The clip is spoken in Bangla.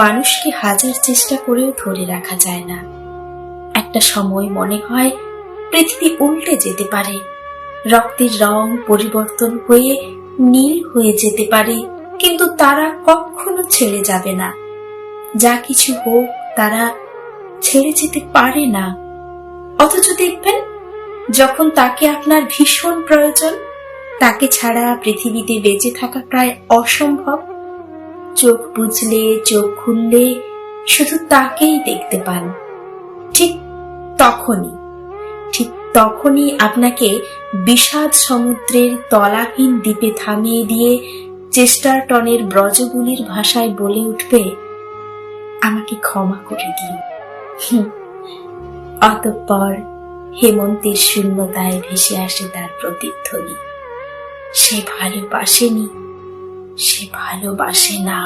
মানুষকে হাজার চেষ্টা করেও ধরে রাখা যায় না। একটা সময় মনে হয় পৃথিবী উল্টে যেতে পারে, রক্তের রং পরিবর্তন হয়ে নীল হয়ে যেতে পারে, কিন্তু তারা কখনো ছেড়ে যাবে না। যা কিছু হোক তারা ছেড়ে যেতে পারে না। অথচ দেখবেন, যখন তাকে আপনার ভীষণ প্রয়োজন, তাকে ছাড়া পৃথিবীতে বেঁচে থাকা প্রায় অসম্ভব। চোখ বুঝলে, চোখ খুললে শুধু তাকেই দেখতে পান। ঠিক তখনই আপনাকে বিষাদ সমুদ্রের তলাহীন দ্বীপে থামিয়ে দিয়ে চেস্টারটনের ব্রজগুলির ভাষায় বলে উঠবে, আমাকে ক্ষমা করে দিন। অতঃপর হেমন্তের শূন্যতায় ভেসে আসে তার প্রতিধ্বনি, সে ভালোবাসেনি, সে ভালোবাসে না।